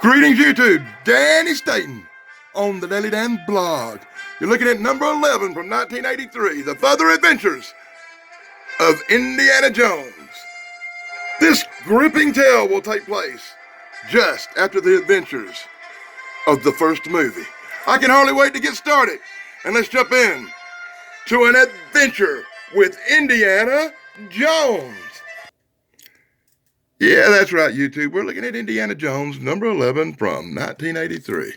Greetings, YouTube. Danny Staten on the Daily Dan blog. You're looking at number 11 from 1983, The Further Adventures of Indiana Jones. This gripping tale will take place just after the adventures of the first movie. I can hardly wait to get started. And let's jump in to an adventure with Indiana Jones. Yeah, that's right, YouTube. We're looking at Indiana Jones, number 11 from 1983.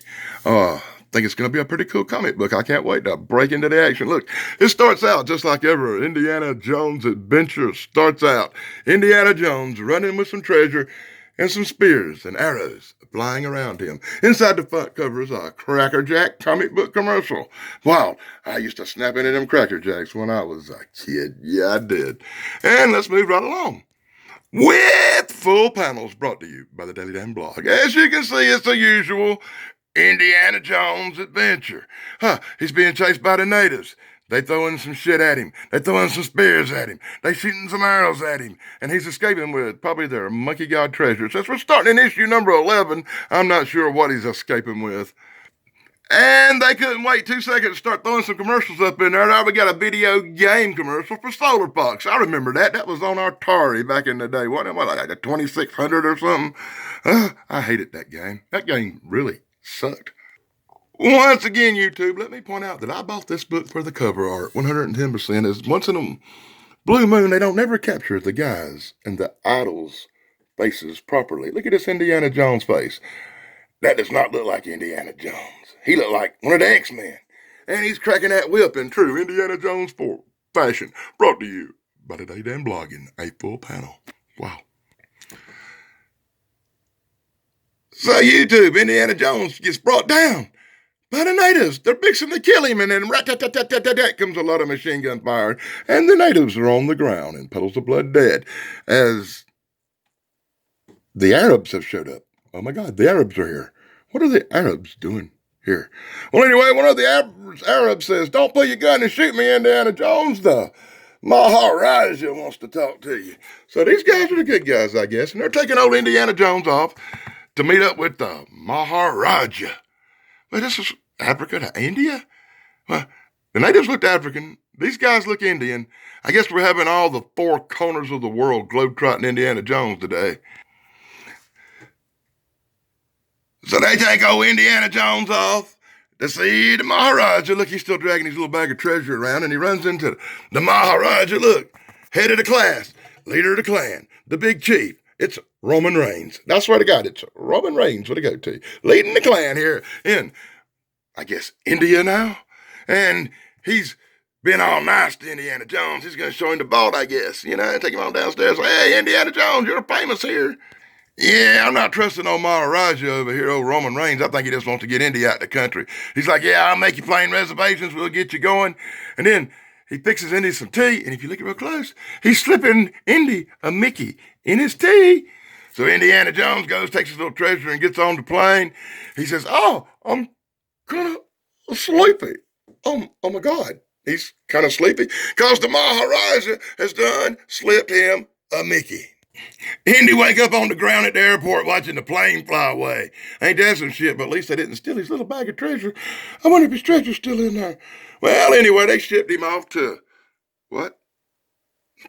I think it's going to be a pretty cool comic book. I can't wait to break into the action. Look, it starts out just like ever. Indiana Jones' adventure starts out. Indiana Jones running with some treasure and some spears and arrows flying around him. Inside the front cover is a Cracker Jack comic book commercial. Wow, I used to snap into them Cracker Jacks when I was a kid. Yeah, I did. And let's move right along. With full panels brought to you by the Daily Dan blog. As you can see, it's the usual Indiana Jones adventure. He's being chased by the natives. They throwing some shit at him. They throwing some spears at him. They shooting some arrows at him. And he's escaping with probably their monkey god treasure. Since we're starting in issue number 11, I'm not sure what he's escaping with. And they couldn't wait 2 seconds to start throwing some commercials up in there. Now we got a video game commercial for Solar Fox. I remember that. That was on our Atari back in the day. What like a 2600 or something? I hated that game. That game really sucked. Once again, YouTube, let me point out that I bought this book for the cover art. 110% is once in a blue moon, they don't never capture the guys and the idols' faces properly. Look at this Indiana Jones face. That does not look like Indiana Jones. He looked like one of the X-Men. And he's cracking that whip in true Indiana Jones fashion. Brought to you by the Day Dan Blogging, a full panel. Wow. So YouTube, Indiana Jones gets brought down by the natives. They're fixing to kill him, and then rat-tat-tat-tat-tat comes a lot of machine gun fire, and the natives are on the ground in puddles of blood dead as the Arabs have showed up. Oh my God, the Arabs are here. What are the Arabs doing here? Well, anyway, one of the Arabs says, "Don't pull your gun and shoot me, Indiana Jones. The Maharaja wants to talk to you." So these guys are the good guys, I guess, and they're taking old Indiana Jones off to meet up with the Maharaja. Well, this is Africa to India? Well, the natives looked African. These guys look Indian. I guess we're having all the four corners of the world globetrotting Indiana Jones today. So they take old Indiana Jones off to see the Maharaja. Look, he's still dragging his little bag of treasure around, and he runs into the Maharaja. Look, head of the class, leader of the clan, the big chief. It's Roman Reigns. I swear to God, it's Roman Reigns with a goatee, leading the clan here in, I guess, India now. And he's been all nice to Indiana Jones. He's going to show him the vault, I guess. You know, take him on downstairs. Hey, Indiana Jones, you're famous here. Yeah, I'm not trusting old Maharaja over here, old Roman Reigns. I think he just wants to get Indy out of the country. He's like, yeah, I'll make you plane reservations. We'll get you going. And then he fixes Indy some tea. And if you look real close, he's slipping Indy a Mickey in his tea. So Indiana Jones goes, takes his little treasure and gets on the plane. He says, oh, I'm kind of sleepy. Oh my God. He's kind of sleepy because the Maharaja has done slipped him a Mickey. Indy wake up on the ground at the airport watching the plane fly away. Ain't that some shit, but at least they didn't steal his little bag of treasure. I wonder if his treasure's still in there. Well, anyway, they shipped him off to, what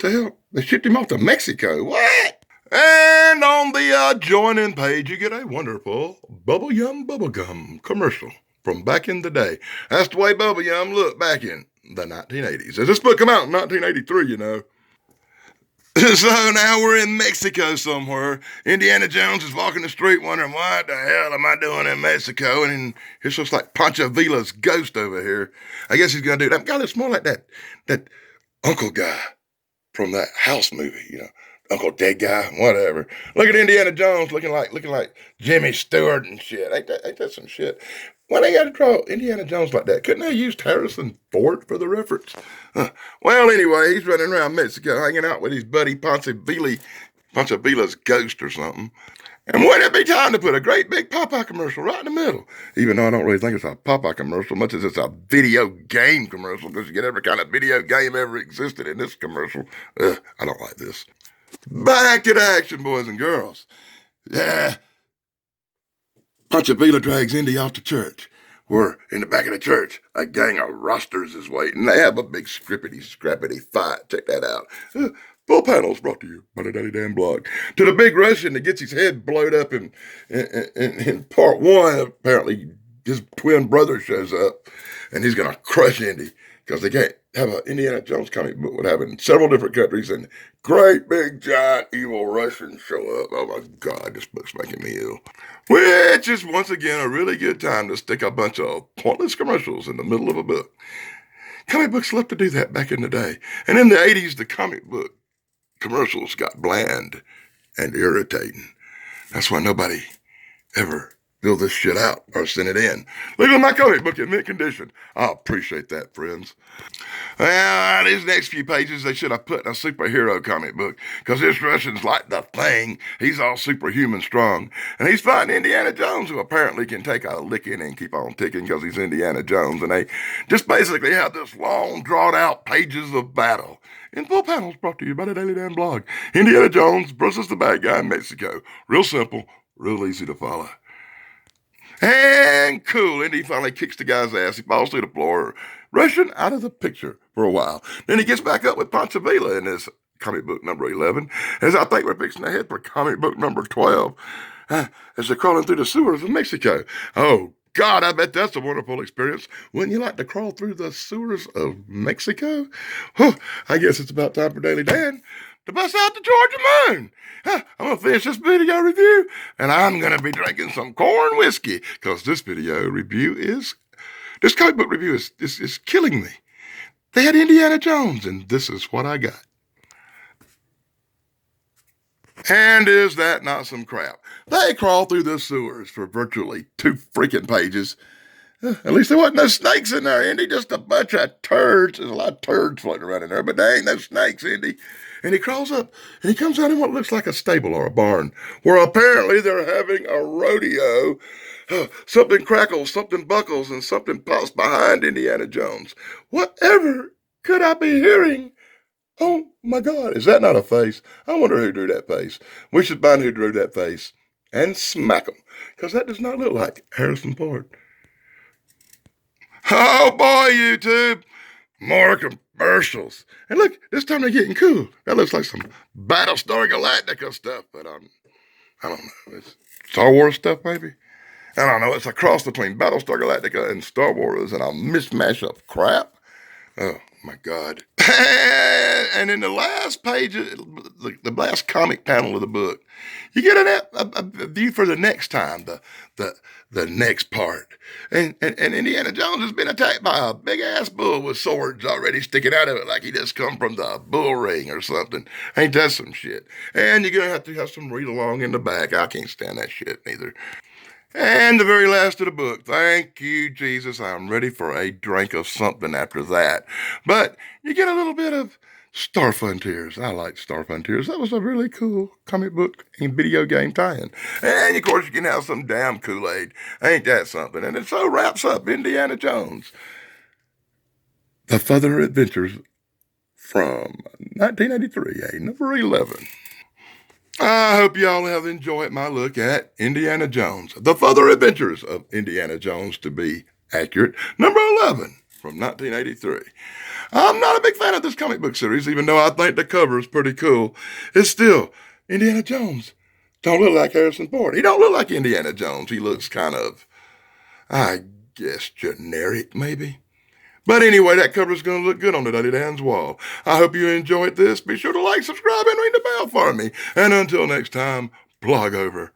the hell? They shipped him off to Mexico. What? And on the join-in page, you get a wonderful Bubble Yum Bubblegum commercial from back in the day. That's the way Bubble Yum looked back in the 1980s. As this book came out in 1983, you know. So now we're in Mexico somewhere. Indiana Jones is walking the street wondering, what the hell am I doing in Mexico? And here's just like Pancho Villa's ghost over here. I guess he's going to do that. God, it's more like that uncle guy from that House movie, you know. Uncle Dead Guy, whatever. Look at Indiana Jones looking like Jimmy Stewart and shit. Ain't that some shit? Why they got to draw Indiana Jones like that? Couldn't they have used Harrison Ford for the reference? Well, anyway, he's running around Mexico hanging out with his buddy Pancho Villa's ghost or something. And wouldn't it be time to put a great big Popeye commercial right in the middle? Even though I don't really think it's a Popeye commercial, much as it's a video game commercial, because you get every kind of video game ever existed in this commercial. I don't like this. Back to the action, boys and girls. Yeah. Ponchavila drags Indy off to church, where in the back of the church, a gang of rosters is waiting. They have a big scrappity fight. Check that out. Full panels brought to you by the Daddy Dan blog. To the big Russian that gets his head blowed up in part one, apparently his twin brother shows up, and he's going to crush Indy because they can't have an Indiana Jones comic book would have in several different countries, and great big giant evil Russians show up. Oh my God, this book's making me ill. Which is once again a really good time to stick a bunch of pointless commercials in the middle of a book. Comic books loved to do that back in the day. And in the 80s, the comic book commercials got bland and irritating. That's why nobody ever fill this shit out or send it in. Leave my comic book in mint condition. I appreciate that, friends. Well, these next few pages, they should have put in a superhero comic book, because this Russian's like the Thing. He's all superhuman strong. And he's fighting Indiana Jones, who apparently can take a licking and keep on ticking because he's Indiana Jones. And they just basically have this long, drawn-out pages of battle. In full panels brought to you by the Daily Dan blog. Indiana Jones versus the bad guy in Mexico. Real simple, real easy to follow. And cool, Indy finally kicks the guy's ass. He falls to the floor, Russian out of the picture for a while. Then he gets back up with Ponchavila in his comic book number 11, as I think we're fixing to head for comic book number 12, as they're crawling through the sewers of Mexico. Oh, God, I bet that's a wonderful experience. Wouldn't you like to crawl through the sewers of Mexico? I guess it's about time for Daily Dan to bust out the Georgia Moon. I'm going to finish this video review, and I'm going to be drinking some corn whiskey, because this comic book review is killing me. They had Indiana Jones, and this is what I got. And is that not some crap? They crawl through the sewers for virtually 2 freaking pages. At least there wasn't no snakes in there, Indy. Just a bunch of turds. There's a lot of turds floating around in there, but there ain't no snakes, Indy. And he crawls up, and he comes out in what looks like a stable or a barn, where apparently they're having a rodeo. Something crackles, something buckles, and something pops behind Indiana Jones. Whatever could I be hearing? Oh, my God, is that not a face? I wonder who drew that face. We should find who drew that face and smack him, because that does not look like Harrison Ford. Oh, boy, YouTube. More commercials. And look, this time they're getting cool. That looks like some Battlestar Galactica stuff, but I don't know. It's Star Wars stuff, maybe? I don't know. It's a cross between Battlestar Galactica and Star Wars, and a mismatch of crap. Oh, my God. And in the last page, the last comic panel of the book, you get a view for the next time, the next part. And Indiana Jones has been attacked by a big-ass bull with swords already sticking out of it like he just come from the bull ring or something. Ain't that some shit? And you're going to have some read-along in the back. I can't stand that shit neither. And the very last of the book. Thank you, Jesus. I'm ready for a drink of something after that. But you get a little bit of Star Frontiers. I like Star Frontiers. That was a really cool comic book and video game tie-in. And, of course, you can have some damn Kool-Aid. Ain't that something? And it so wraps up Indiana Jones. The Further Adventures from 1983, number 11. I hope y'all have enjoyed my look at Indiana Jones. The Further Adventures of Indiana Jones, to be accurate, number 11 from 1983. I'm not a big fan of this comic book series, even though I think the cover is pretty cool. It's still Indiana Jones. Don't look like Harrison Ford. He don't look like Indiana Jones. He looks kind of, I guess, generic, maybe. But anyway, that cover is going to look good on the Daddy Dan's wall. I hope you enjoyed this. Be sure to like, subscribe, and ring the bell for me. And until next time, blog over.